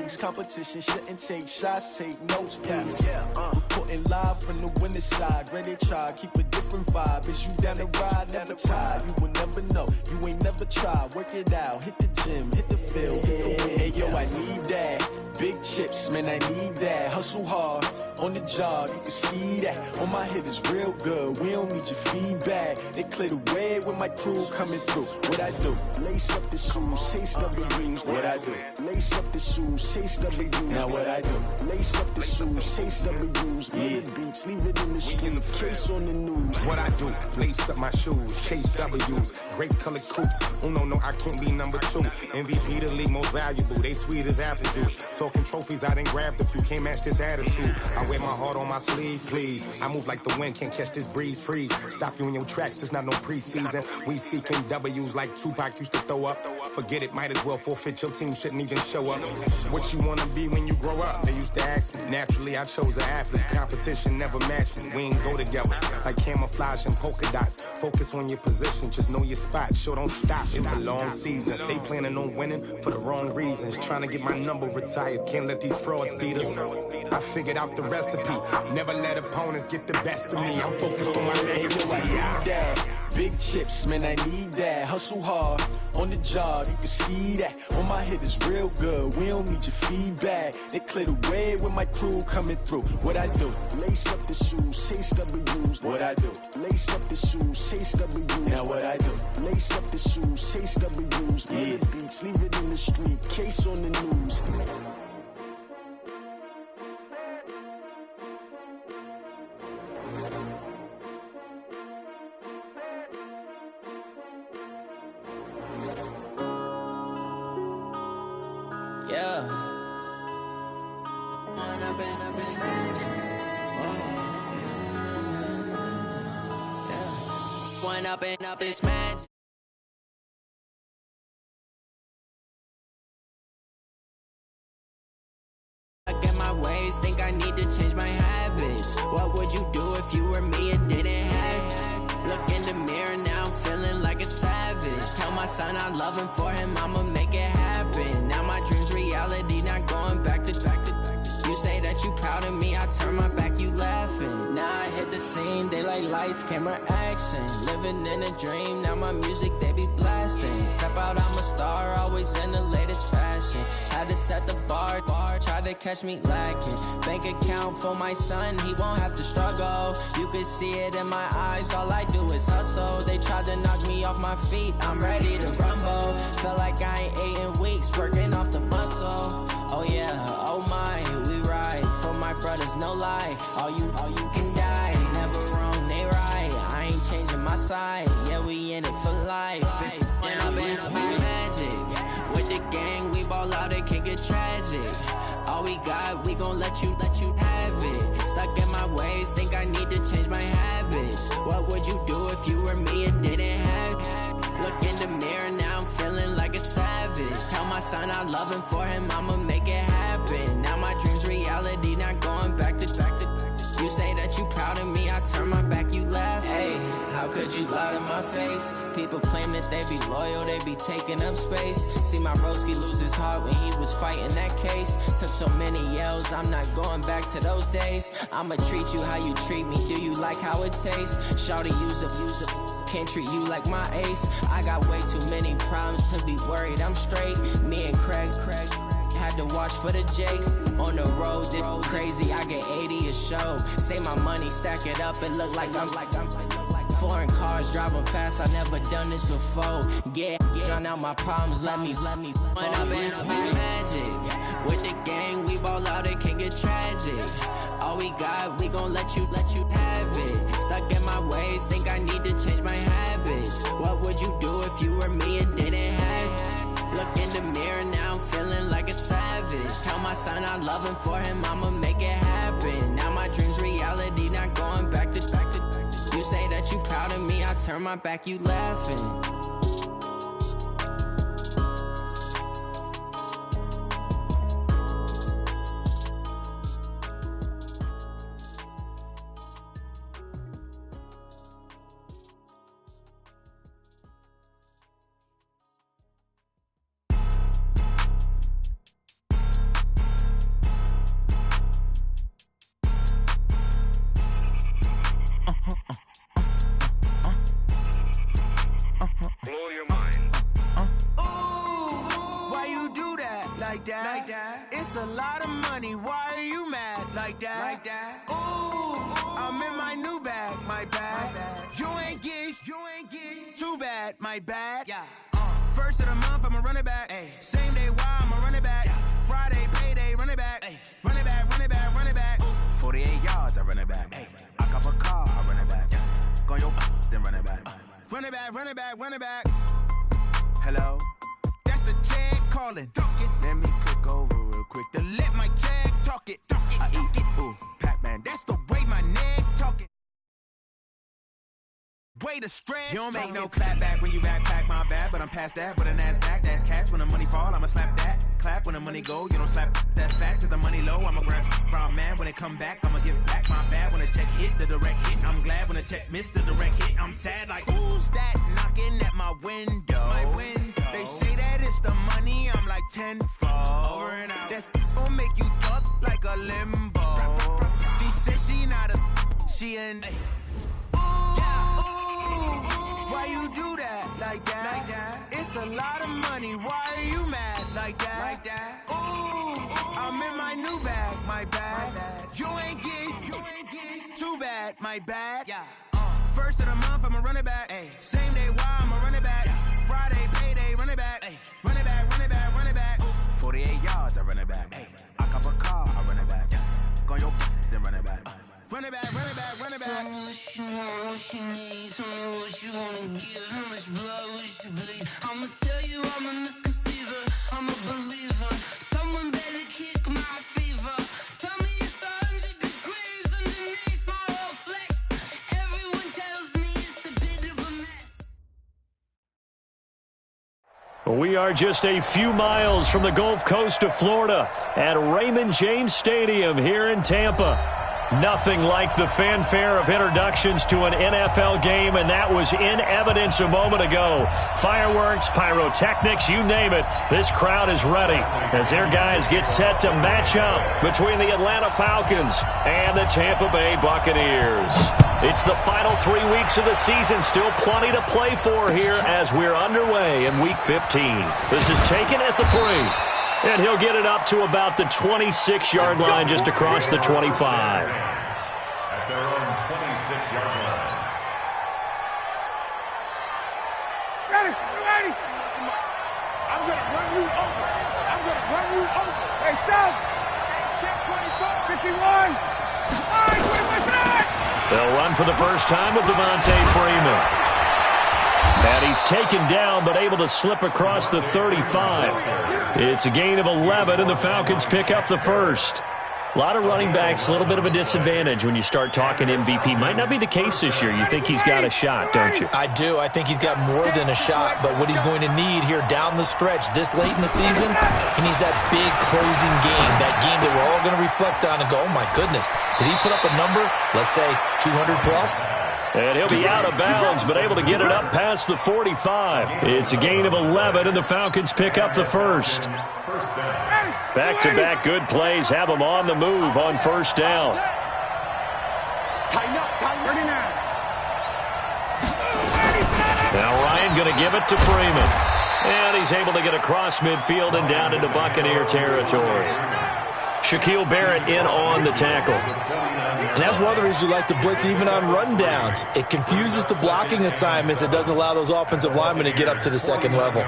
face. Competition shouldn't take shots, take notes, please. Reporting live from the winning side. Ready to try, keep a different vibe. Is you down the ride? Never tired. You will never know. You ain't never tried. Work it out. Hit the gym, hit the field, hit the wind. Hey yo, I need that. Big chips, man, I need that. Hustle hard on the job, you can see that. On my head is real good. We don't need your feedback. They clear the way with my crew coming through. What I do? Lace up the shoes, chase W's. What I do? Lace up the shoes, chase W's. Now what I do? Lace up the shoes, chase W's. Yeah. Beats, leave it in the street, case on the news. What I do? Lace up my shoes, chase W's. Grape colored coops. Oh no, I can't be number 2. MVP the league most valuable. They sweet as apple juice. Talking trophies, I didn't grab the few. Can't match this attitude. I wear my heart on my sleeve, please. I move like the wind, can't catch this breeze, freeze. Stop you in your tracks, there's not no preseason. We seeking W's like Tupac used to throw up. Forget it, might as well forfeit. Your team shouldn't even show up. What you wanna be when you grow up? They used to ask me. Naturally, I chose an athlete. Competition never matched me. We ain't go together like camouflage and polka dots. Focus on your position, just know your spot. Show don't stop, it's a long season. They planning on winning for the wrong reasons. Trying to get my number retired, can't let these frauds beat us. I figured out the recipe. Never let opponents get the best of me. I'm focused on my legacy. I need that. Big chips, man, I need that. Hustle hard on the job, you can see that. On my head is real good. We don't need your feedback. They clear the way with my crew coming through. What I do? Lace up the shoes, chase W's. What I do? Lace up the shoes, chase W's. Now what I do? Lace up the shoes, chase W's. Yeah. Beats, leave it in the street, case on the news. Up this magic. Stuck in my ways, think I need to change my habits. What would you do if you were me and didn't have? Look in the mirror now, I'm feeling like a savage. Tell my son I love him, for him I'ma make it happen. Now my dream's reality, not going back to. You say that you proud of me, I turn my back, you laughing. Now I hit the scene, they like lights, camera, action. Living in a dream, now my music, they be blasting. Step out, I'm a star, always in the latest fashion. Had to set the bar, try to catch me lacking. Bank account for my son, he won't have to struggle. You can see it in my eyes, all I do is hustle. They tried to knock me off my feet, I'm ready to rumble. Felt like I ain't ate in weeks, working off the muscle. Oh yeah, oh my, we ride for my brothers, no lie. All you can die, never wrong, they right. I ain't changing my side, yeah, we in it for life. When I've been up is magic. With the gang, we ball out, it can get tragic. All we got, we gon' let you have it. Stuck in my ways, think I need to change my habits. What would you do if you were me and didn't have? Look in the mirror, now I'm feeling like a savage. Tell my son I love him, for him I'ma make it happen. Now my dream's reality, not going back to. You say that you proud of me, I turn my back, you laugh. Hey, how could you lie to my face? People claim that they be loyal, they be taking up space. See my broski lose his heart when he was fighting that case. Took so many yells, I'm not going back to those days. I'ma treat you how you treat me, do you like how it tastes? Shawty, use up, can't treat you like my ace. I got way too many problems to be worried, I'm straight. Me and Craig had to watch for the Jakes. On the road, this crazy, I get 80 a show. Say my money, stack it up, it look like I'm foreign cars, driving fast, I never done this before. Get drown out my problems, let me When I've been up is magic. With the gang, we ball out, it can get tragic. All we got, we gon' let you have it. Stuck in my ways, think I need to change my habits. What would you do if you were me and didn't have? Look in the mirror, now I'm feeling like a savage. Tell my son I love him, for him I'ma make it happen. Now my dream's reality, not going back to. You say that you proud of me, I turn my back, you laughing. that. It's a lot of money, why are you mad like that? Ooh, I'm in my new bag, my bad. You ain't get too bad, my bad. First of the month, I'ma run it back. Same day, why I'ma run it back. Friday, payday, run it back. Run it back, run it back, run it back. 48 yards, I run it back. I cop a car, I run it back. Go your then run it back. Run it back, run it back, run it back. Hello? That's the jag calling. Let me click over real quick to let my jag talk it. I eat it, ooh, Pac-Man. That's the way my neck talking. Way to stress. You don't make no clap back when you backpack, my bad. But I'm past that with a NASDAQ. That's cash. When the money fall, I'ma slap that. Clap when the money go, you don't slap. That's facts. If the money low, I'ma grab brown man. When it come back, I'ma give back my bad. When the check hit, the direct hit. I'm glad when the check missed the direct hit. I'm sad like, who's that knocking at my window? My window. They say that it's the money, I'm like tenfold. Over and out. That's gon' make you up like a limbo. She said she not a, she an. Why you do that like that? It's a lot of money. Why are you mad like that? Ooh, I'm in my new bag, my bad. You ain't get too bad, my bad. First of the month, I'ma run it back. Same day, why I'ma run it back. Friday, payday, run it back. Run it back, run it back, run it back. 48 yards, I run it back. I cop a car, I run it back. Go your then run it back. Run it back, run it back, run it back. Tell me what you want, what you need. Tell me what you wanna give. How much blood would you bleed? I'ma tell you I'm a misconceiver. I'm a believer. Someone better kick my fever. Tell me it's 100 degrees underneath my whole flesh. Everyone tells me it's a bit of a mess. We are just a few miles from the Gulf Coast of Florida at Raymond James Stadium here in Tampa. Nothing like the fanfare of introductions to an NFL game, and that was in evidence a moment ago. Fireworks, pyrotechnics, you name it. This crowd is ready as their guys get set to match up between the Atlanta Falcons and the Tampa Bay Buccaneers. It's the final 3 weeks of the season. Still plenty to play for here as we're underway in Week 15. This is taken at the 3. And he'll get it up to about the 26-yard line just across the 25. At their own 26-yard line. Ready? I'm going to run you over. Hey, Sal. Check 24. 51. All right, 21. They'll run for the first time with Devontae Freeman. And he's taken down but able to slip across the 35. It's a gain of 11, and the Falcons pick up the first. A lot of running backs, a little bit of a disadvantage when you start talking MVP. Might not be the case this year. You think he's got a shot, don't you? I do. I think he's got more than a shot, but what he's going to need here down the stretch this late in the season, he needs that big closing game, that game that we're all going to reflect on and go, oh, my goodness, did he put up a number, let's say 200-plus? And he'll be out of bounds, but able to get it up past the 45. It's a gain of 11, and the Falcons pick up the first. Back-to-back good plays have them on the move on first down. Now Ryan going to give it to Freeman. And he's able to get across midfield and down into Buccaneer territory. Shaquille Barrett in on the tackle. And that's one of the reasons you like to blitz even on rundowns. It confuses the blocking assignments. It doesn't allow those offensive linemen to get up to the second level.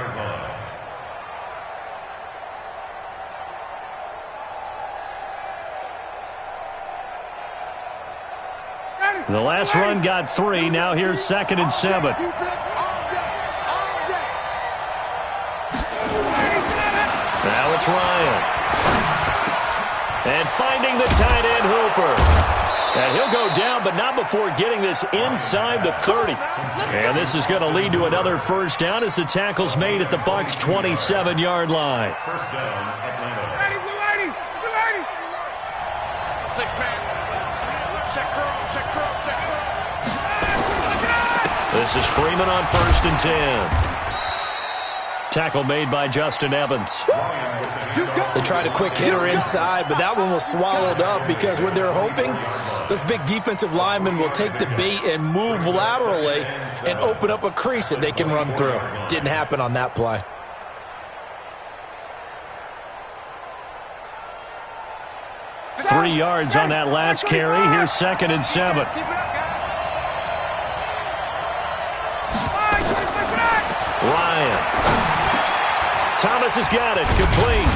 The last run got 3. Now here's 2nd and 7. Now it's Ryan. And finding the tight end Hooper. And he'll go down, but not before getting this inside the 30. And this is going to lead to another first down as the tackle's made at the Bucs' 27-yard line. First down, Atlanta. Ready. 6-man. Check cross. This is Freeman on 1st and 10. Tackle made by Justin Evans. They tried a quick hitter inside, but that one was swallowed up because what they're hoping, those big defensive linemen will take the bait and move laterally and open up a crease that they can run through. Didn't happen on that play. 3 yards on that last carry. Here's 2nd and 7. Ryan. Thomas has got it. Complete.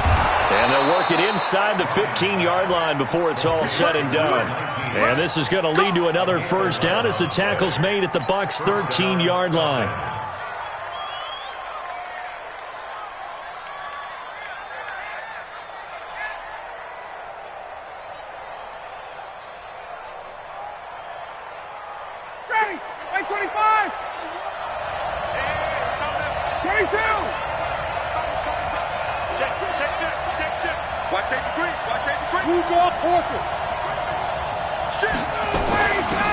And they'll work it inside the 15-yard line before it's all said and done. And this is going to lead to another first down as the tackle's made at the Bucs' 13-yard line. Ready? 25. 22. Watch safety three. Watch safety three. Who draw Porter?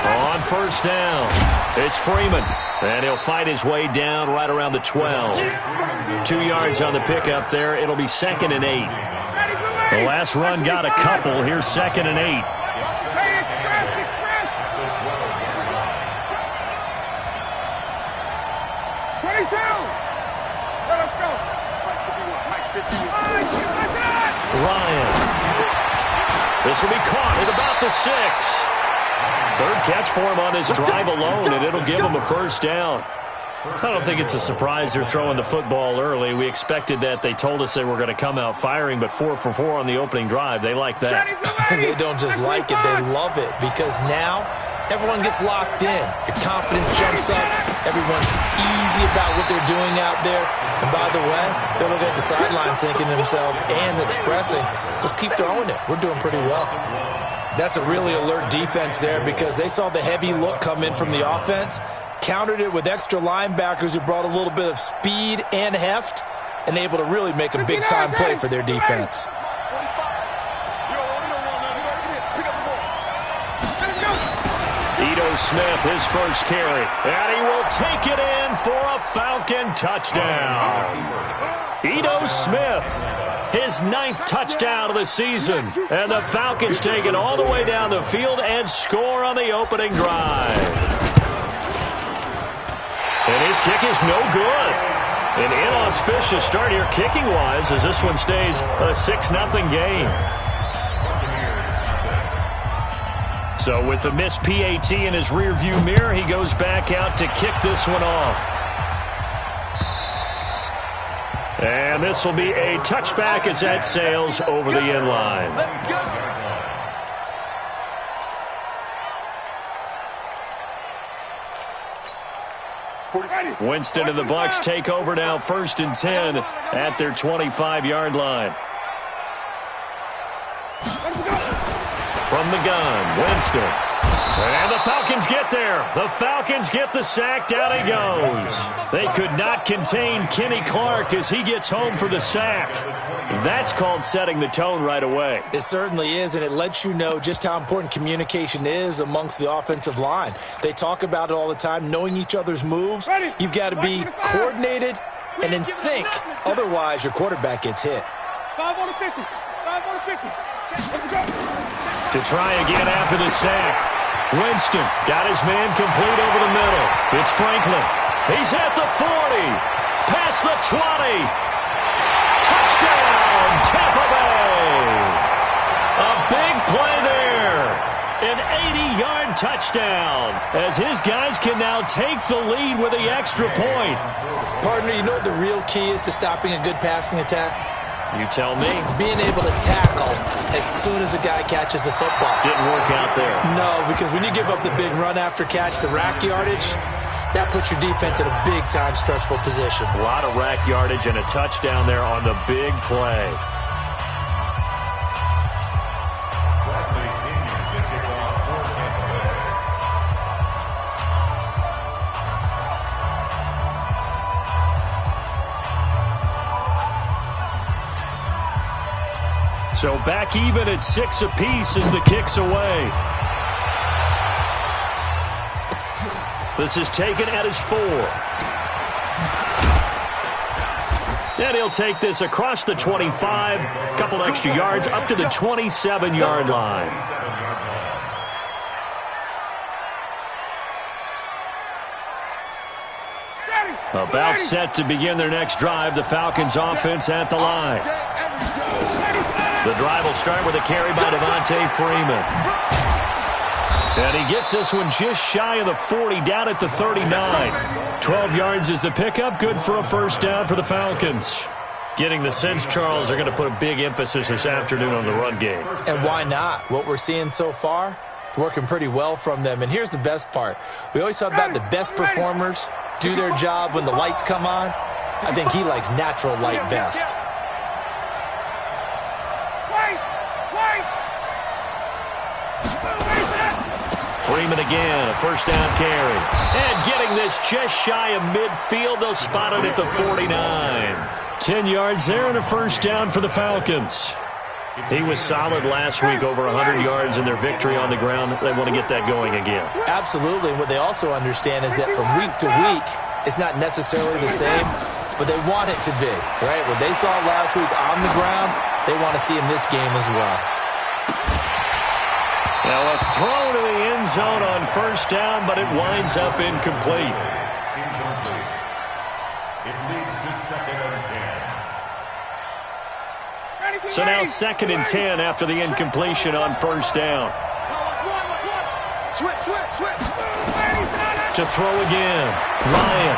On first down, it's Freeman. And he'll fight his way down right around the 12. 2 yards on the pickup there. It'll be 2nd and 8. The last run got a couple. Here's 2nd and 8. 22. Let's go. Ryan. This will be caught at about the 6. Third catch for him on this drive alone, and it'll give him a first down. I don't think it's a surprise they're throwing the football early. We expected that. They told us they were going to come out firing, but 4 for 4 on the opening drive. They like that. They don't just like it, they love it, because now everyone gets locked in. Your confidence jumps up. Everyone's easy about what they're doing out there. And by the way, they're looking at the sideline thinking to themselves and expressing, let's keep throwing it. We're doing pretty well. That's a really alert defense there because they saw the heavy look come in from the offense, countered it with extra linebackers who brought a little bit of speed and heft, and able to really make a big-time play for their defense. Smith, his first carry, and he will take it in for a Falcon touchdown. Ito Smith, his 9th touchdown of the season, and the Falcons take it all the way down the field and score on the opening drive. And his kick is no good. An inauspicious start here kicking-wise as this one stays a 6-0 game. So with the missed PAT in his rearview mirror, he goes back out to kick this one off. And this will be a touchback as that sails over the end line. Winston and the Bucs take over now, 1st and 10 at their 25-yard line. From the gun, Winston. And the Falcons get there. The Falcons get the sack. Down he goes. They could not contain Kenny Clark as he gets home for the sack. That's called setting the tone right away. It certainly is, and it lets you know just how important communication is amongst the offensive line. They talk about it all the time, knowing each other's moves. You've got to be coordinated and in sync. Otherwise, your quarterback gets hit. 5 on the 50. 5 on the 50. Let's go. To try again after the sack. Winston got his man complete over the middle. It's Franklin. He's at the 40. Past the 20. Touchdown, Tampa Bay. A big play there. An 80-yard touchdown as his guys can now take the lead with the extra point. Partner, you know what the real key is to stopping a good passing attack? You tell me. Being able to tackle as soon as a guy catches the football. Didn't work out there. No, because when you give up the big run after catch, the rack yardage, that puts your defense in a big-time stressful position. A lot of rack yardage and a touchdown there on the big play. So back even at 6 apiece as the kick's away. This is taken at his 4. And he'll take this across the 25, a couple extra yards, up to the 27-yard line. About set to begin their next drive, the Falcons offense at the line. The drive will start with a carry by Devontae Freeman. And he gets this one just shy of the 40, down at the 39. 12 yards is the pickup, good for a first down for the Falcons. Getting the sense, Charles, they're going to put a big emphasis this afternoon on the run game. And why not? What we're seeing so far, it's working pretty well from them. And here's the best part. We always talk about the best performers do their job when the lights come on. I think he likes natural light best. Freeman again, a first down carry. And getting this just shy of midfield, they'll spot it at the 49. 10 yards there and a first down for the Falcons. He was solid last week, over 100 yards in their victory on the ground. They want to get that going again. Absolutely. And what they also understand is that from week to week, it's not necessarily the same, but they want it to be, right? What they saw last week on the ground, they want to see in this game as well. Now a throw to the end zone on first down, but it winds up incomplete. It leads to 2nd and 10. So now 2nd and 10 after the incompletion on first down. To throw again, Ryan.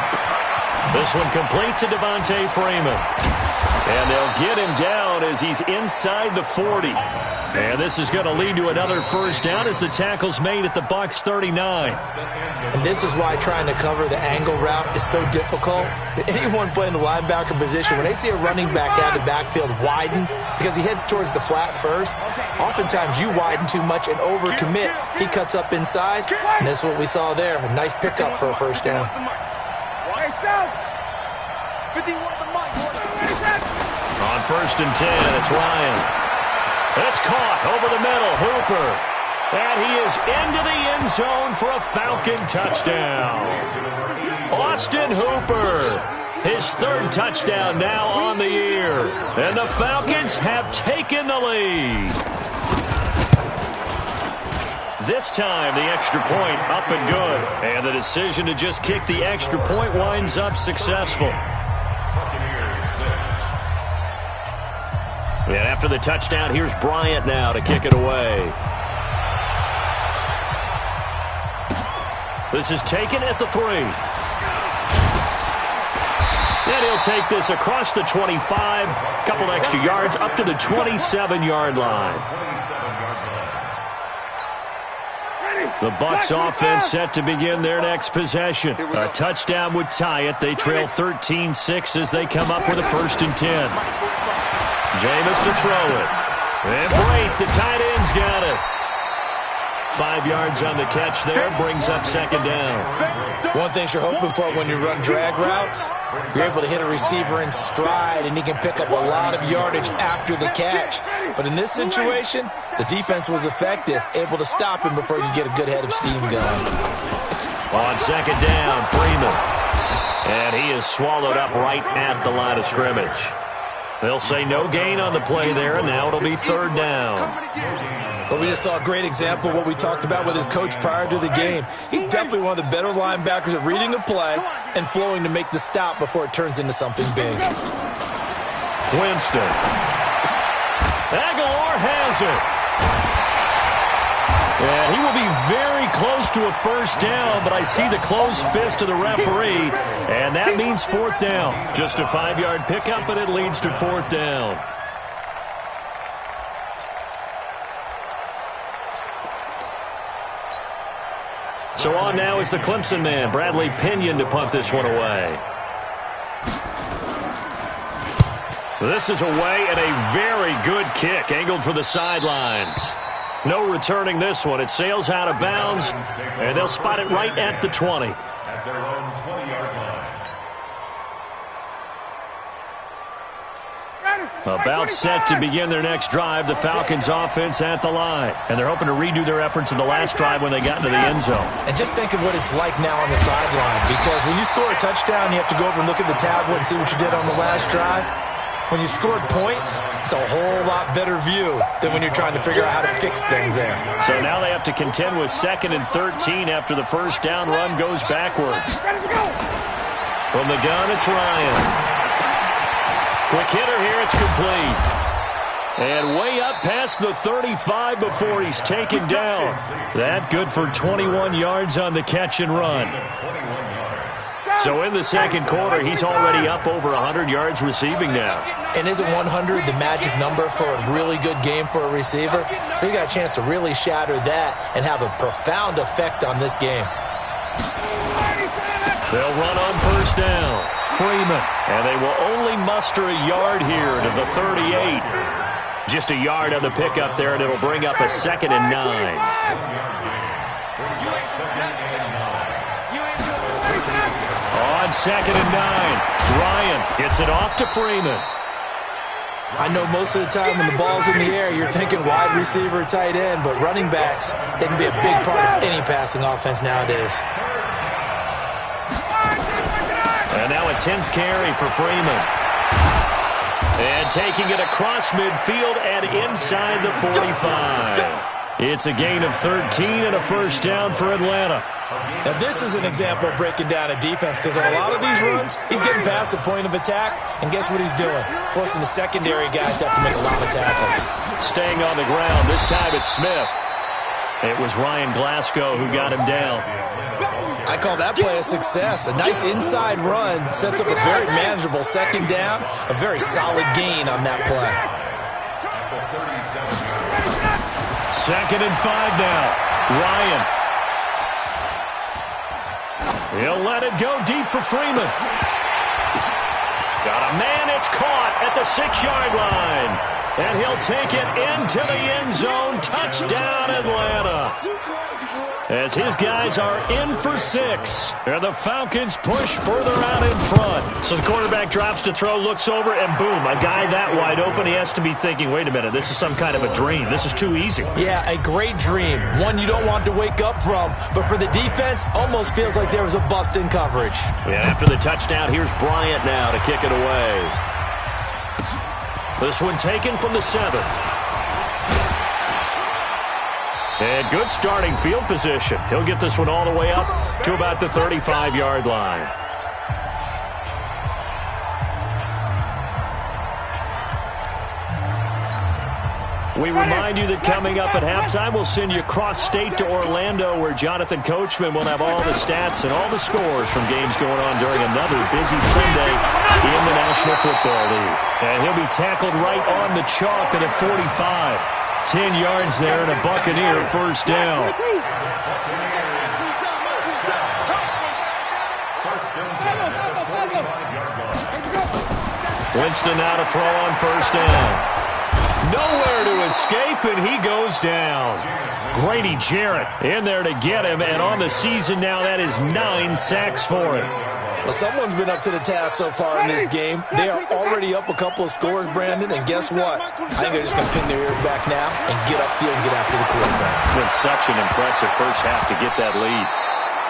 This one complete to Devontae Freeman. And they'll get him down as he's inside the 40. And this is going to lead to another first down as the tackle's made at the Bucs 39. And this is why trying to cover the angle route is so difficult. Anyone playing the linebacker position, when they see a running back out of the backfield widen, because he heads towards the flat first, oftentimes you widen too much and overcommit. He cuts up inside, and this is what we saw there. A nice pickup for a first down. On 1st and 10, it's Ryan. It's caught over the middle, Hooper. And he is into the end zone for a Falcon touchdown. Austin Hooper, his 3rd touchdown now on the year. And the Falcons have taken the lead. This time, the extra point up and good. And the decision to just kick the extra point winds up successful. And after the touchdown, here's Bryant now to kick it away. This is taken at the 3. And he'll take this across the 25, couple extra yards up to the 27-yard line. The Bucs offense set to begin their next possession. A touchdown would tie it. They trail 13-6 as they come up with a 1st and 10. Jameis to throw it. And Brait, the tight end's got it. 5 yards on the catch there, brings up 2nd down. One thing you're hoping for when you run drag routes, you're able to hit a receiver in stride, and he can pick up a lot of yardage after the catch. But in this situation, the defense was effective, able to stop him before you get a good head of steam going. On 2nd down, Freeman. And he is swallowed up right at the line of scrimmage. They'll say no gain on the play there, and now it'll be 3rd down. But we just saw a great example of what we talked about with his coach prior to the game. He's definitely one of the better linebackers at reading a play and flowing to make the stop before it turns into something big. Winston. Aguilar has it. And he will be very close to a first down, but I see the closed fist of the referee, and that means 4th down. Just a 5-yard pickup, but it leads to 4th down. So on now is the Clemson man, Bradley Pinion, to punt this one away. This is away and a very good kick, angled for the sidelines. No returning this one. It sails out of bounds, and they'll spot it right at the 20. At their own 20-yard line. About set to begin their next drive, the Falcons offense at the line. And they're hoping to redo their efforts in the last drive when they got into the end zone. And just think of what it's like now on the sideline, because when you score a touchdown, you have to go over and look at the tablet and see what you did on the last drive. When you scored points, it's a whole lot better view than when you're trying to figure out how to fix things there. So now they have to contend with 2nd and 13 after the first down run goes backwards. From the gun, it's Ryan. Quick hitter here, it's complete. And way up past the 35 before he's taken down. That good for 21 yards on the catch and run. So in the second quarter, he's already up over 100 yards receiving now. And isn't 100 the magic number for a really good game for a receiver? So he got a chance to really shatter that and have a profound effect on this game. They'll run on first down. Freeman. And they will only muster a yard here to the 38. Just a yard on the pickup there, and it'll bring up a 2nd and 9. On 2nd and 9, Ryan gets it off to Freeman. I know most of the time when the ball's in the air, you're thinking wide receiver, tight end, but running backs, they can be a big part of any passing offense nowadays. And now a 10th carry for Freeman. And taking it across midfield and inside the 45. It's a gain of 13 and a first down for Atlanta. Now this is an example of breaking down a defense, because on a lot of these runs, he's getting past the point of attack, and guess what he's doing? Forcing the secondary guys to have to make a lot of tackles. Staying on the ground, this time it's Smith. It was Ryan Glasgow who got him down. I call that play a success. A nice inside run sets up a very manageable second down, a very solid gain on that play. 2nd and 5 now. Ryan. He'll let it go deep for Freeman. Got a man, it's caught at the 6-yard line. And he'll take it into the end zone. Touchdown, Atlanta. As his guys are in for 6. And the Falcons push further out in front. So the quarterback drops to throw, looks over, and boom, a guy that wide open. He has to be thinking, wait a minute, this is some kind of a dream. This is too easy. Yeah, a great dream. One you don't want to wake up from. But for the defense, almost feels like there was a bust in coverage. Yeah, after the touchdown, here's Bryant now to kick it away. This one taken from the 7. And good starting field position. He'll get this one all the way up to about the 35-yard line. We remind you that coming up at halftime, we'll send you cross-state to Orlando, where Jonathan Coachman will have all the stats and all the scores from games going on during another busy Sunday in the National Football League. And he'll be tackled right on the chalk at a 45. 10 yards there and a Buccaneer first down. Winston now to throw on first down. Nowhere to escape, and he goes down. Grady Jarrett in there to get him, and on the season now, that is 9 sacks for him. Well, someone's been up to the task so far in this game. They are already up a couple of scores, Brandon, and guess what? I think they're just going to pin their ears back now and get upfield and get after the quarterback. It's been such an impressive first half to get that lead.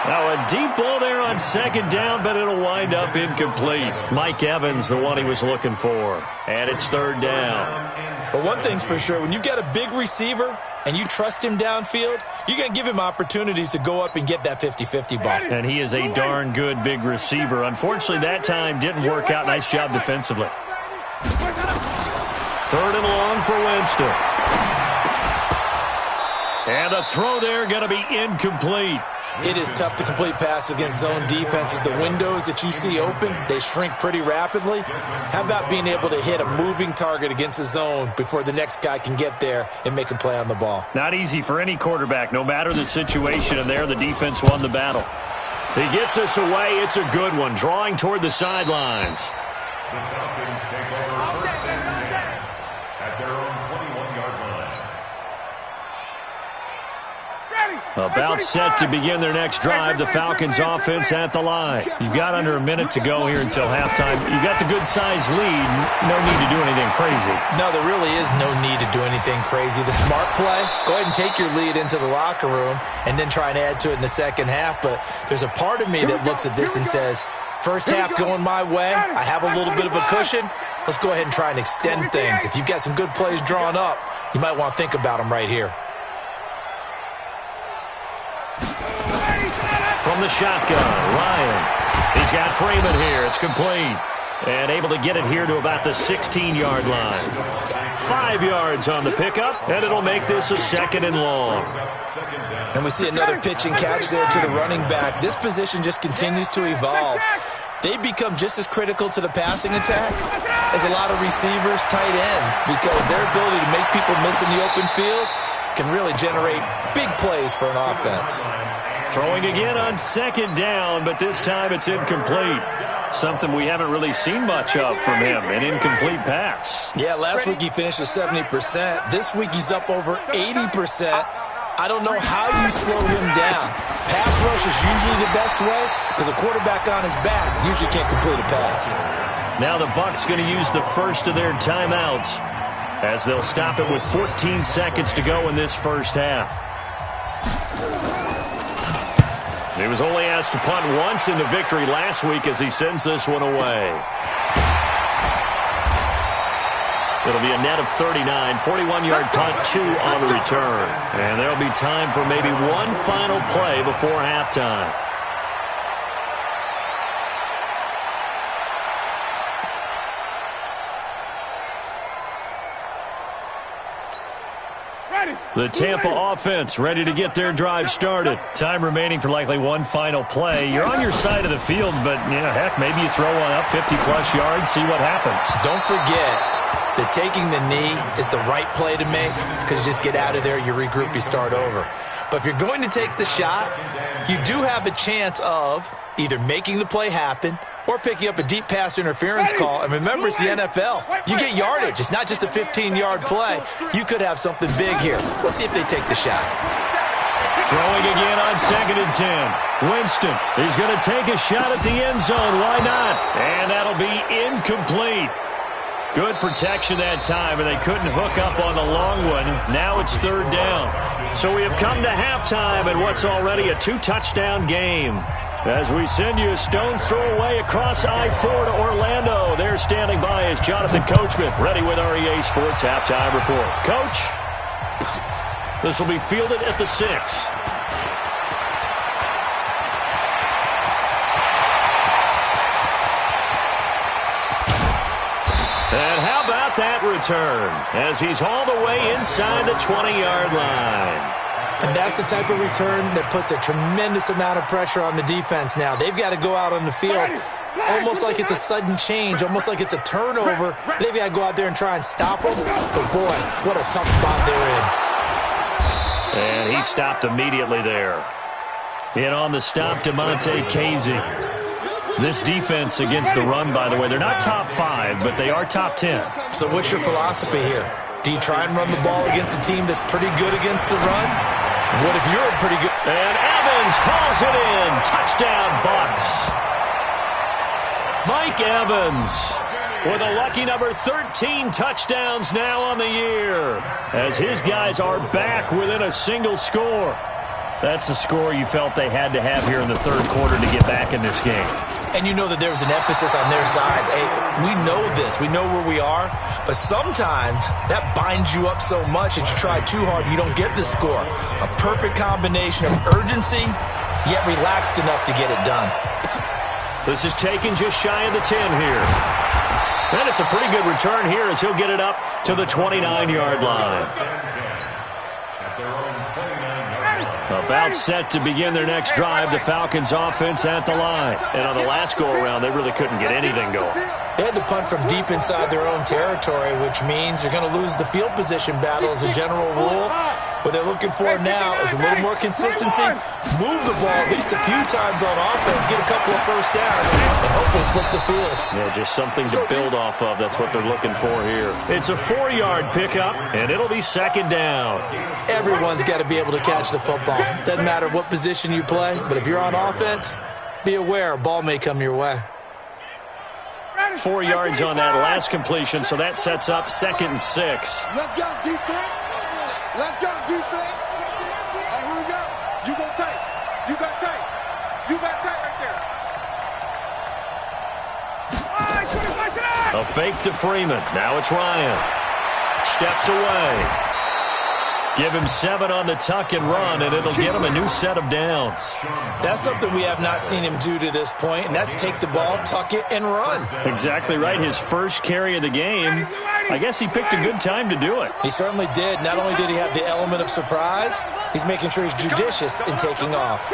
Now a deep ball there on second down, but it'll wind up incomplete. Mike Evans, the one he was looking for. And it's third down. But one thing's for sure, when you've got a big receiver and you trust him downfield, you're going to give him opportunities to go up and get that 50-50 ball. And he is a darn good big receiver. Unfortunately, that time didn't work out. Nice job defensively. Third and long for Winston. And the throw there going to be incomplete. It is tough to complete passes against zone defenses. The windows that you see open, they shrink pretty rapidly. How about being able to hit a moving target against a zone before the next guy can get there and make a play on the ball? Not easy for any quarterback, no matter the situation, and there the defense won the battle. He gets us away. It's a good one, drawing toward the sidelines. The Falcons take over first and 10 at their own 21-yard line. About set to begin their next drive, the Falcons offense at the line. You've got under a minute to go here until halftime. You've got the good-sized lead. No need to do anything crazy. No, there really is no need to do anything crazy. The smart play, go ahead and take your lead into the locker room and then try and add to it in the second half. But there's a part of me that looks at this and says, first half going my way, I have a little bit of a cushion. Let's go ahead and try and extend things. If you've got some good plays drawn up, you might want to think about them right here. From the shotgun, Ryan. He's got Freeman here. It's complete. And able to get it here to about the 16-yard line. 5 yards on the pickup, and it'll make this a 2nd and long. And we see another pitch and catch there to the running back. This position just continues to evolve. They become just as critical to the passing attack as a lot of receivers, tight ends, because their ability to make people miss in the open field can really generate big plays for an offense. Throwing again on 2nd down, but this time it's incomplete. Something we haven't really seen much of from him, an incomplete pass. Yeah, last week he finished at 70%. This week he's up over 80%. I don't know how you slow him down. Pass rush is usually the best way because a quarterback on his back usually can't complete a pass. Now the Bucs going to use the first of their timeouts as they'll stop it with 14 seconds to go in this first half. He was only asked to punt once in the victory last week as he sends this one away. It'll be a net of 39, 41-yard punt, 2 on the return. And there'll be time for maybe one final play before halftime. The Tampa offense ready to get their drive started. Time remaining for likely one final play. You're on your side of the field, but, heck, maybe you throw one up 50-plus yards, see what happens. Don't forget that taking the knee is the right play to make because you just get out of there, you regroup, you start over. But if you're going to take the shot, you do have a chance of either making the play happen or picking up a deep pass interference call. And remember, it's the NFL. You get yardage. It's not just a 15-yard play. You could have something big here. Let's see if they take the shot. Throwing again on 2nd and 10. Winston is going to take a shot at the end zone. Why not? And that'll be incomplete. Good protection that time, and they couldn't hook up on the long one. Now it's 3rd down. So we have come to halftime in what's already a 2-touchdown game. As we send you a stone's throw away across I-4 to Orlando. There standing by is Jonathan Coachman, ready with our EA Sports Halftime Report. Coach, this will be fielded at the 6. And how about that return as he's all the way inside the 20-yard line. And that's the type of return that puts a tremendous amount of pressure on the defense now. They've got to go out on the field almost like it's a sudden change, almost like it's a turnover. They've got to go out there and try and stop them. But, boy, what a tough spot they're in. And he stopped immediately there. In on the stop, DeMonte Casey. This defense against the run, by the way, they're not top 5, but they are top 10. So what's your philosophy here? Do you try and run the ball against a team that's pretty good against the run? What if you're a pretty good... And Evans calls it in. Touchdown, Bucs. Mike Evans with a lucky number 13 touchdowns now on the year as his guys are back within a single score. That's a score you felt they had to have here in the 3rd quarter to get back in this game. And you know that there's an emphasis on their side. Hey, we know this. We know where we are. But sometimes that binds you up so much that you try too hard, you don't get the score. A perfect combination of urgency, yet relaxed enough to get it done. This is taken just shy of the 10 here. And it's a pretty good return here as he'll get it up to the 29-yard line. About set to begin their next drive, the Falcons offense at the line. And on the last go-around, they really couldn't get anything going. They had to punt from deep inside their own territory, which means you're going to lose the field position battle as a general rule. What they're looking for now is a little more consistency, move the ball at least a few times on offense, get a couple of first downs, and hopefully flip the field. Yeah, just something to build off of. That's what they're looking for here. It's a 4-yard pickup, and it'll be 2nd down. Everyone's got to be able to catch the football. Doesn't matter what position you play, but if you're on offense, be aware a ball may come your way. 4 yards on that last completion, so that sets up 2nd and 6. Let's go, defense. Let's go, defense. All right, here we go. You go tight. You got tight. You got tight right there. All right, 25 tonight. A fake to Freeman. Now it's Ryan. Steps away. Give him 7 on the tuck and run, and it'll get him a new set of downs. That's something we have not seen him do to this point, and that's take the ball, tuck it, and run. Exactly right. His first carry of the game. I guess he picked a good time to do it. He certainly did. Not only did he have the element of surprise, he's making sure he's judicious in taking off.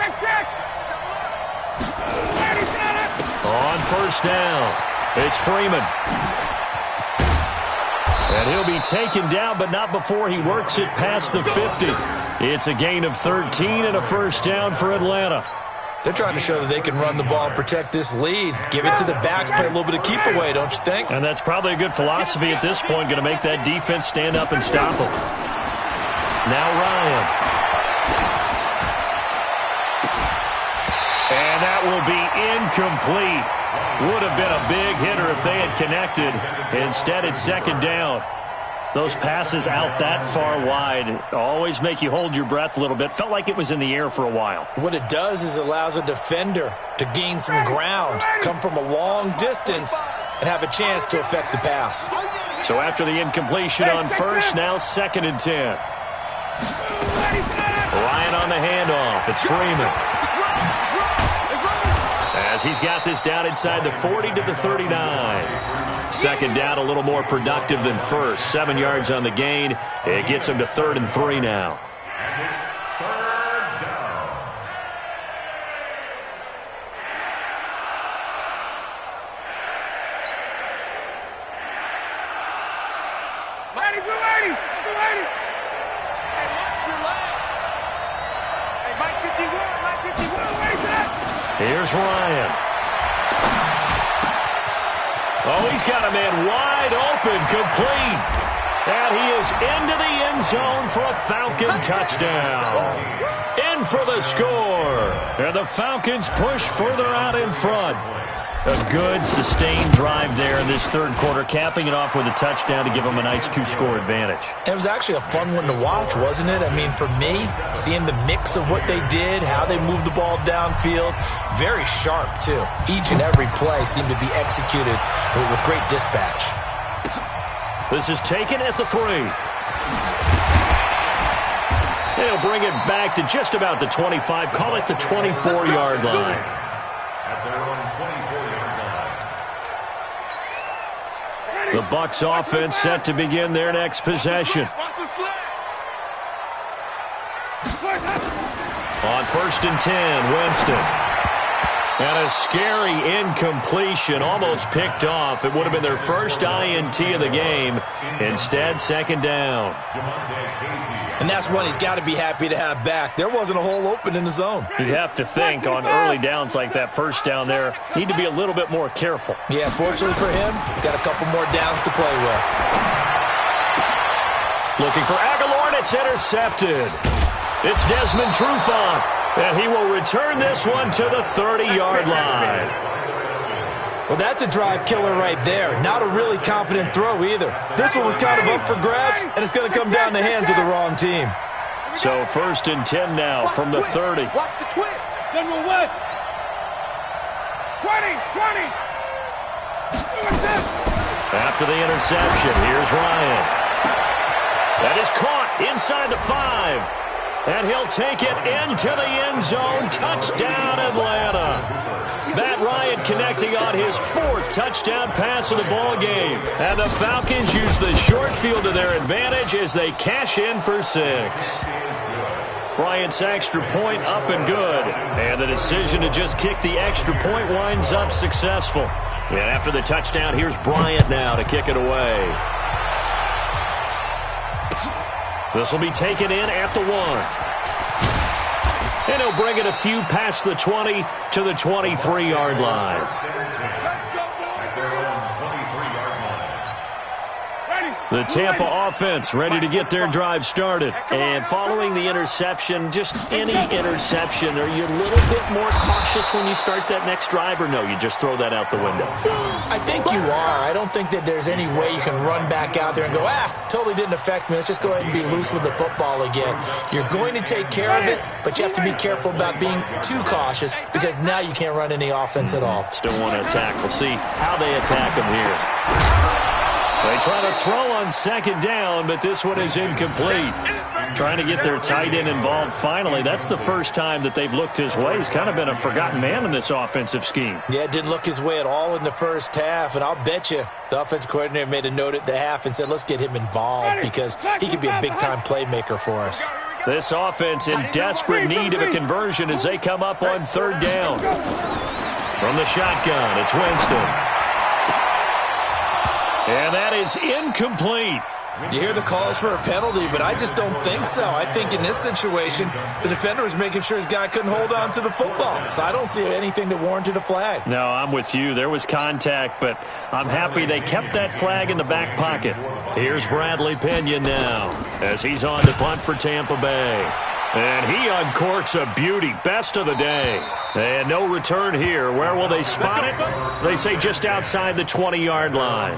On first down, it's Freeman. And he'll be taken down, but not before he works it past the 50. It's a gain of 13 and a first down for Atlanta. They're trying to show that they can run the ball and protect this lead. Give it to the backs, play a little bit of keep away, don't you think? And that's probably a good philosophy at this point, going to make that defense stand up and stop them. Now Ryan. And that will be incomplete. Would have been a big hitter if they had connected. Instead, it's second down. Those passes out that far wide always make you hold your breath a little bit. Felt like it was in the air for a while. What it does is it allows a defender to gain some ground, come from a long distance, and have a chance to affect the pass. So after the incompletion on first, now 2nd and 10. Ryan on the handoff. It's Freeman. As he's got this down inside the 40 to the 39. Second down, a little more productive than first. 7 yards on the gain. It gets him to 3rd and 3 now. And it's 3rd down. Mighty, blue 80. Blue 80. Hey, watch your leg. Hey, Mike 51. Mike 51. Where's that? Here's Ryan. Oh, he's got a man wide open, complete. And he is into the end zone for a Falcon touchdown. In for the score. And the Falcons push further out in front. A good, sustained drive there in this third quarter, capping it off with a touchdown to give them a nice 2-score advantage. It was actually a fun one to watch, wasn't it? I mean, for me, seeing the mix of what they did, how they moved the ball downfield, very sharp, too. Each and every play seemed to be executed with great dispatch. This is taken at the 3. They'll bring it back to just about the 25, call it the 24-yard line. At their own 24-yard line. The Bucs offense set to begin their next possession. On 1st and 10, Winston. And a scary incompletion, almost picked off. It would have been their first INT of the game. Instead, 2nd down. And that's one he's got to be happy to have back. There wasn't a hole open in the zone. You'd have to think on early downs like that first down there, need to be a little bit more careful. Yeah, fortunately for him, got a couple more downs to play with. Looking for Aguilar, and it's intercepted. It's Desmond Trufant, and he will return this one to the 30-yard line. Well, that's a drive killer right there. Not a really confident throw either. This one was kind of up for grabs, and it's going to come down the hands of the wrong team. So 1st and 10 now from the 30. Watch the twitch. General West. 20. After the interception, here's Ryan. That is caught inside the 5. And he'll take it into the end zone. Touchdown, Atlanta. Matt Ryan connecting on his 4th touchdown pass of the ball game. And the Falcons use the short field to their advantage as they cash in for 6. Bryant's extra point up and good. And the decision to just kick the extra point winds up successful. And after the touchdown, here's Bryant now to kick it away. This will be taken in at the 1. And he'll bring it a few past the 20 to the 23-yard line. The Tampa offense ready to get their drive started. And following the interception, just any interception, are you a little bit more cautious when you start that next drive, or no, you just throw that out the window? I think you are. I don't think that there's any way you can run back out there and go, totally didn't affect me. Let's just go ahead and be loose with the football again. You're going to take care of it, but you have to be careful about being too cautious because now you can't run any offense at all. Still want to attack. We'll see how they attack them here. They try to throw on second down, but this one is incomplete. Trying to get their tight end involved finally. That's the first time that they've looked his way. He's kind of been a forgotten man in this offensive scheme. Yeah, it didn't look his way at all in the first half, and I'll bet you the offensive coordinator made a note at the half and said, let's get him involved because he could be a big-time playmaker for us. This offense in desperate need of a conversion as they come up on third down. From the shotgun, it's Winston. And that is incomplete. You hear the calls for a penalty, but I just don't think so. I think in this situation, the defender was making sure his guy couldn't hold on to the football. So I don't see anything that warranted a flag. No, I'm with you. There was contact, but I'm happy they kept that flag in the back pocket. Here's Bradley Pinion now as he's on to punt for Tampa Bay. And he uncorks a beauty. Best of the day. And no return here. Where will they spot it? They say just outside the 20-yard line.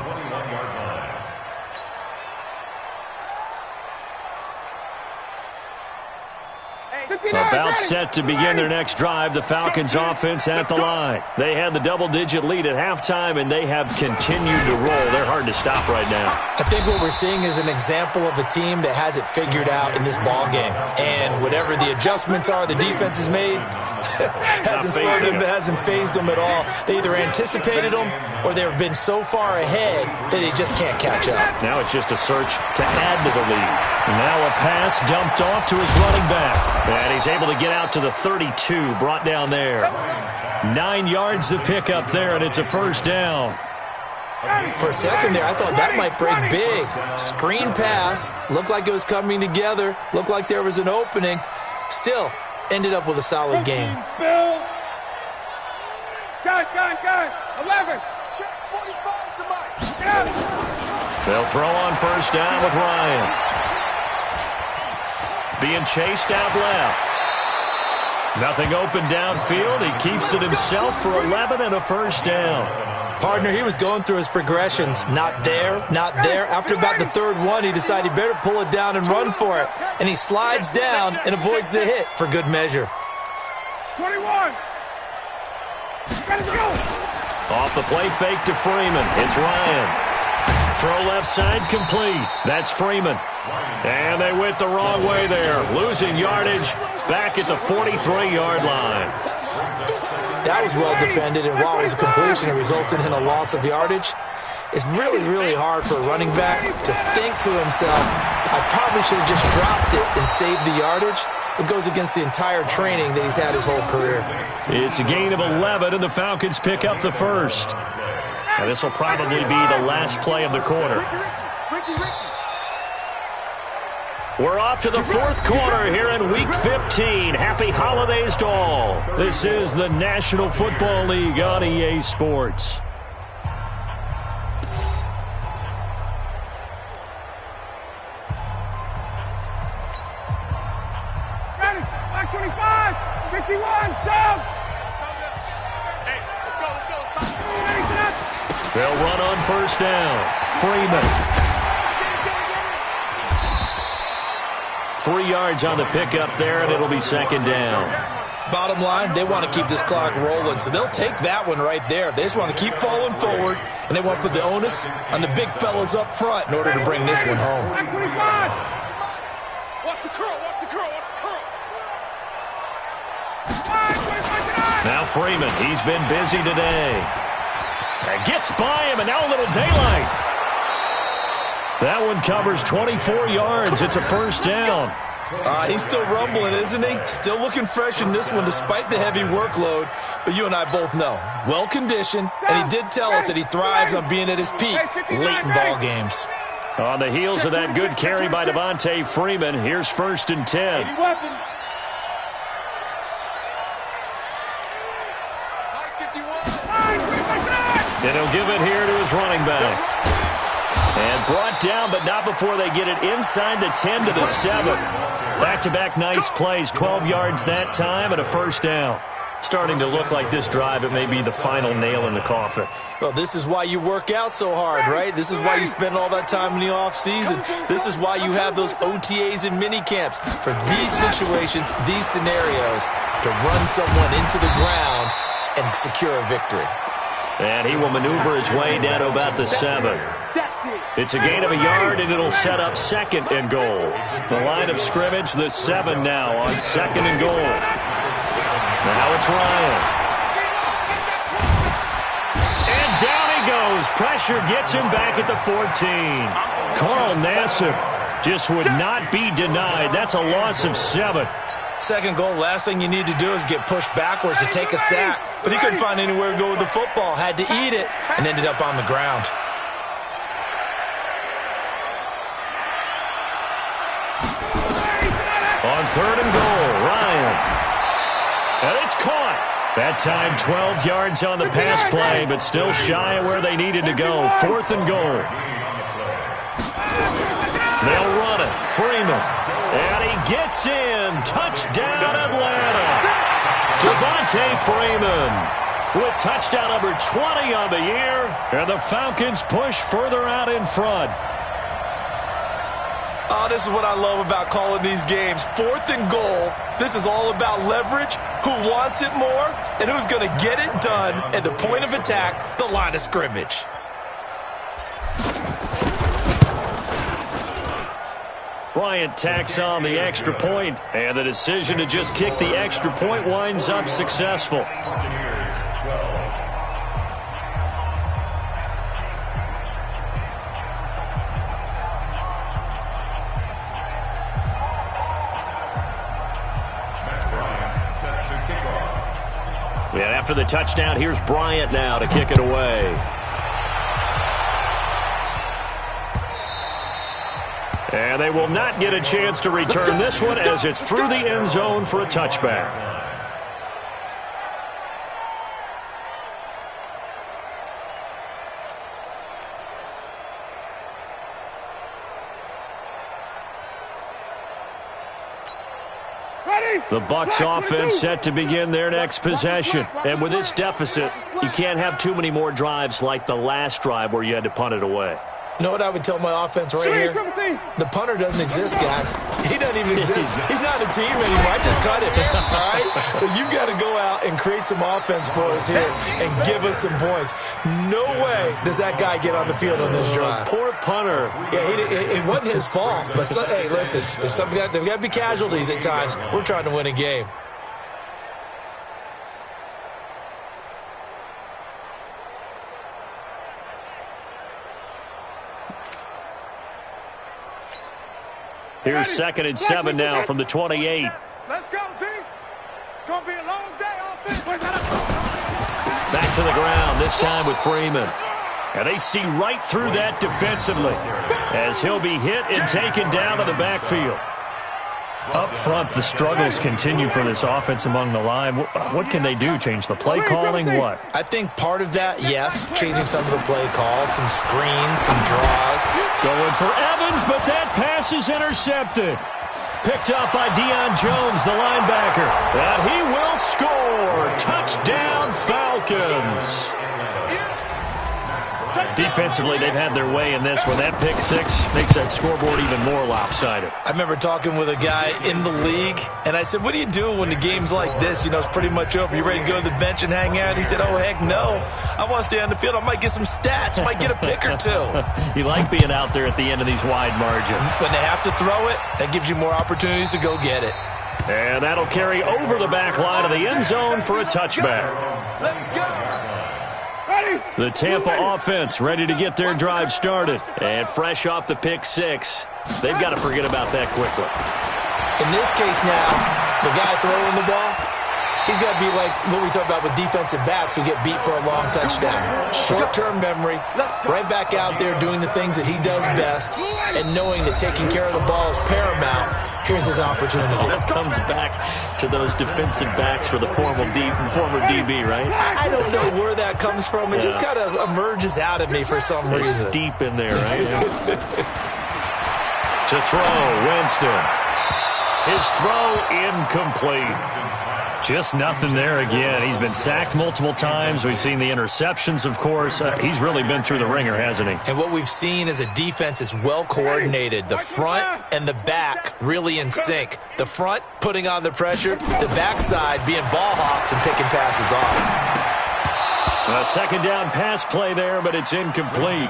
About set to begin their next drive, the Falcons offense at the line. They had the double-digit lead at halftime, and they have continued to roll. They're hard to stop right now. I think what we're seeing is an example of a team that has it figured out in this ball game. And whatever the adjustments are the defense has made, hasn't phased them at all. They either anticipated them or they've been so far ahead that they just can't catch up. Now it's just a search to add to the lead. Now a pass dumped off to his running back. And he's able to get out to the 32, brought down there. 9 yards to pick up there, and it's a first down. For a second there, I thought that might break big. Screen pass, looked like it was coming together, looked like there was an opening. Still, ended up with a solid game. Gun, 11. Check 45 to Mike. They'll throw on first down with Ryan. Being chased out left. Nothing open downfield. He keeps it himself for 11 and a first down. Partner, he was going through his progressions. Not there, not there. After about the third one, he decided he better pull it down and run for it. And he slides down and avoids the hit for good measure. 21. Let's go. Off the play fake to Freeman. It's Ryan. Throw left side complete. That's Freeman. And they went the wrong way there. Losing yardage back at the 43-yard line. That was well defended, and while it was a completion, it resulted in a loss of yardage. It's really, really hard for a running back to think to himself, I probably should have just dropped it and saved the yardage. It goes against the entire training that he's had his whole career. It's a gain of 11, and the Falcons pick up the first. Now, this will probably be the last play of the quarter. We're off to the fourth quarter here in Week 15. Happy holidays to all. This is the National Football League on EA Sports. Ready, Black 25, 51, Sam. Hey, let's go. They'll run on first down. Freeman. 3 yards on the pickup there, and it'll be second down. Bottom line, they want to keep this clock rolling, so they'll take that one right there. They just want to keep falling forward, and they want to put the onus on the big fellas up front in order to bring this one home. Watch the curl, watch the curl, watch the curl. Now Freeman, he's been busy today. And gets by him, and now a little daylight. That one covers 24 yards. It's a first down. He's still rumbling, isn't he? Still looking fresh in this one despite the heavy workload. But you and I both know, well-conditioned, and he did tell us that he thrives on being at his peak late in ball games. On the heels of that good carry by Devontae Freeman, here's first and 10. And he'll give it here to his running back. And brought down, but not before they get it inside the 10 to the 7. Back-to-back nice plays, 12 yards that time, and a first down. Starting to look like this drive, it may be the final nail in the coffin. Well, this is why you work out so hard, right? This is why you spend all that time in the offseason. This is why you have those OTAs and mini camps. For these situations, these scenarios, to run someone into the ground and secure a victory. And he will maneuver his way down to about the 7. That's it. It's a gain of a yard, and it'll set up 2nd and goal. The line of scrimmage, the 7 now on 2nd and goal. Now it's Ryan. And down he goes. Pressure gets him back at the 14. Carl Nassib just would not be denied. That's a loss of 7. 2nd goal, last thing you need to do is get pushed backwards to take a sack. But he couldn't find anywhere to go with the football. Had to eat it and ended up on the ground. On 3rd and goal, Ryan. And it's caught. That time 12 yards on the pass play, but still shy of where they needed to go. 4th and goal. They'll run it. Freeman. And he gets in. Touchdown, Atlanta. Devontae Freeman with touchdown number 20 on the year. And the Falcons push further out in front. Oh, this is what I love about calling these games. 4th and goal. This is all about leverage, who wants it more, and who's going to get it done at the point of attack, the line of scrimmage. Bryant tacks on the extra point, and the decision to just kick the extra point winds up successful. Yeah, after the touchdown, here's Bryant now to kick it away. And they will not get a chance to return this one as it's through the end zone for a touchback. The Bucs offense set to begin their next possession. And with this deficit, you can't have too many more drives like the last drive where you had to punt it away. You know what I would tell my offense right here? The punter doesn't exist, guys. He doesn't even exist. He's not a team anymore. I just cut it, all right? So you've got to go out and create some offense for us here and give us some points. No way does that guy get on the field on this drive. Poor punter. Yeah, it wasn't his fault. But, hey, listen, there's got to be casualties at times. We're trying to win a game. Here's 2nd and 7 now from the 28. Let's go, D. It's going to be a long day offense. Back to the ground, this time with Freeman. And they see right through that defensively as he'll be hit and taken down to the backfield. Up front, the struggles continue for this offense among the line. What can they do? Change the play calling? What? I think part of that, yes, changing some of the play calls, some screens, some draws. Going for Evans, but that pass is intercepted. Picked up by Deion Jones, the linebacker. And he will score. Touchdown, Falcons. Defensively, they've had their way in this one. That pick six makes that scoreboard even more lopsided. I remember talking with a guy in the league, and I said, what do you do when the game's like this? You know, it's pretty much over. You ready to go to the bench and hang out? He said, oh, heck no. I want to stay on the field. I might get some stats. I might get a pick or two. You like being out there at the end of these wide margins. When they have to throw it, that gives you more opportunities to go get it. And that'll carry over the back line of the end zone for a touchback. Let's go. The Tampa offense ready to get their drive started. And fresh off the pick six, they've got to forget about that quickly. In this case now, the guy throwing the ball, he's got to be like what we talk about with defensive backs who get beat for a long touchdown. Short-term memory, right back out there doing the things that he does best, and knowing that taking care of the ball is paramount. Here's his opportunity. That comes back to those defensive backs for the former DB, right? I don't know where that comes from. It just kind of emerges out of me for some reason. It's deep in there, right? To throw, Winston. His throw incomplete. Just nothing there again. He's been sacked multiple times. We've seen the interceptions, of course. He's really been through the ringer, hasn't he? And what we've seen is a defense that's well coordinated. The front and the back really in sync. The front putting on the pressure, the backside being ball hawks and picking passes off. A second down pass play there, but it's incomplete.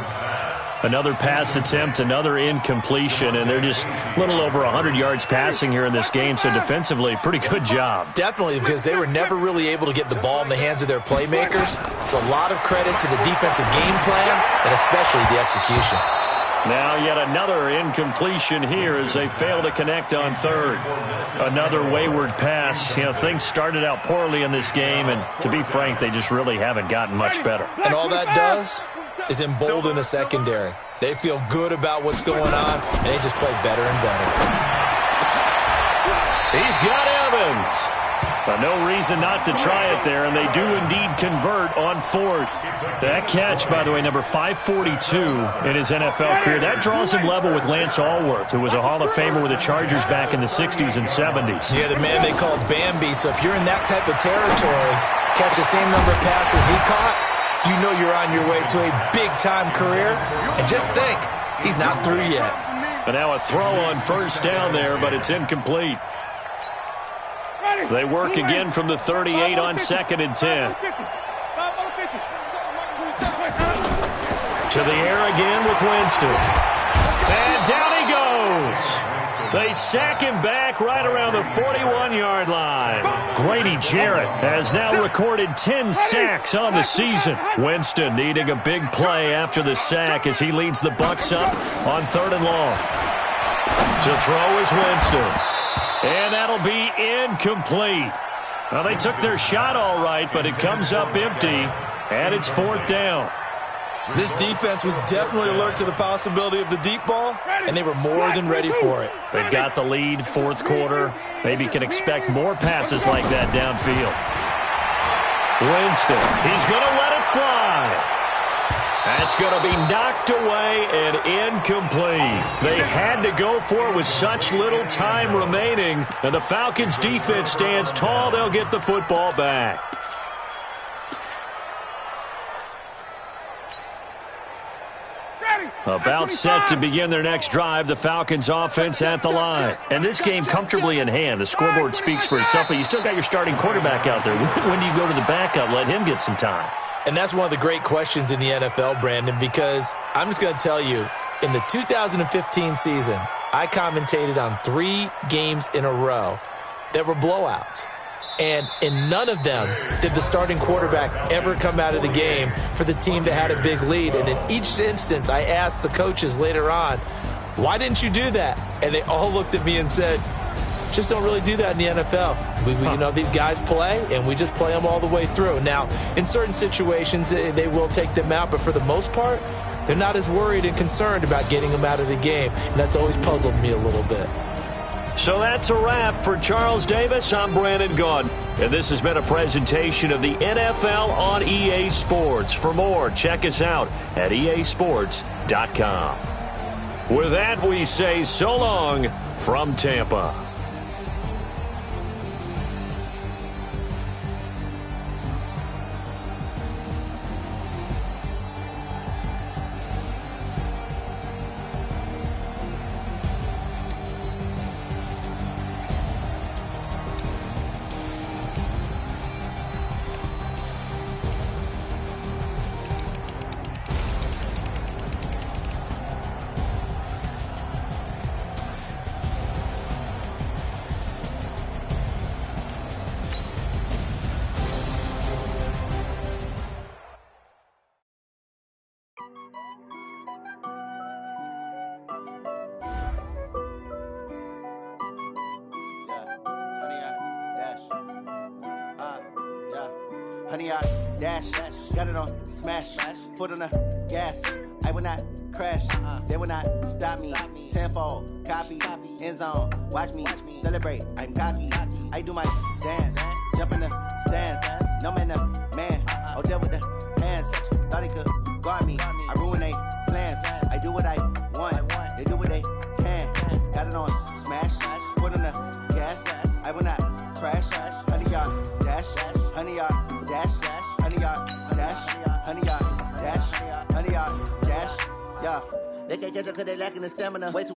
Another pass attempt, another incompletion, and they're just a little over 100 yards passing here in this game, so defensively, pretty good job. Definitely, because they were never really able to get the ball in the hands of their playmakers. So a lot of credit to the defensive game plan, and especially the execution. Now yet another incompletion here as they fail to connect on third. Another wayward pass. You know, things started out poorly in this game, and to be frank, they just really haven't gotten much better. And all that does is embolden the secondary. They feel good about what's going on, and they just play better and better. He's got Evans. But no reason not to try it there, and they do indeed convert on fourth. That catch, by the way, number 542 in his NFL career, that draws him level with Lance Allworth, who was a Hall of Famer with the Chargers back in the 60s and 70s. Yeah, the man they called Bambi, so if you're in that type of territory, catch the same number of passes he caught, you know you're on your way to a big-time career. And just think, he's not through yet. But now a throw on first down there, but it's incomplete. They work again from the 38 on 2nd and 10. To the air again with Winston. And down he goes. They sack him back right around the 41-yard line. Grady Jarrett has now recorded 10 sacks on the season. Winston needing a big play after the sack as he leads the Bucs up on 3rd and long. To throw is Winston. And that'll be incomplete. Well, they took their shot all right, but it comes up empty, and it's 4th down. This defense was definitely alert to the possibility of the deep ball, and they were more than ready for it. They've got the lead, 4th quarter. Maybe can expect more passes like that downfield. Winston, he's going to let it fly. That's going to be knocked away and incomplete. They had to go for it with such little time remaining, and the Falcons' defense stands tall. They'll get the football back. About set to begin their next drive, the Falcons offense at the line. And this game comfortably in hand. The scoreboard speaks for itself, but you still got your starting quarterback out there. When do you go to the backup? Let him get some time. And that's one of the great questions in the NFL, Brandon, because I'm just going to tell you, in the 2015 season, I commentated on 3 games in a row that were blowouts. And in none of them did the starting quarterback ever come out of the game for the team that had a big lead. And in each instance, I asked the coaches later on, why didn't you do that? And they all looked at me and said, just don't really do that in the NFL. You know, these guys play, and we just play them all the way through. Now, in certain situations, they will take them out, but for the most part, they're not as worried and concerned about getting them out of the game, and that's always puzzled me a little bit. So that's a wrap for Charles Davis. I'm Brandon Gaudin, and this has been a presentation of the NFL on EA Sports. For more, check us out at easports.com. With that, we say so long from Tampa. Honey, I dash, got it on smash, foot on the gas. I will not crash, they will not stop me. Tenfold, copy, end zone, watch me celebrate. I'm cocky, I do my dance, jump in the stands. No man, man, oh deal with the hands. Thought he could guard me, I ruin they plans. I do what I want, they do what they can. Got it on smash, foot on the gas. I will not crash, honey, y'all dash, honey, y'all. Dash, honey, y'all, dash, honey, y'all, dash, honey, y'all, dash, yeah. They can't catch up 'cause they lacking the stamina. Way too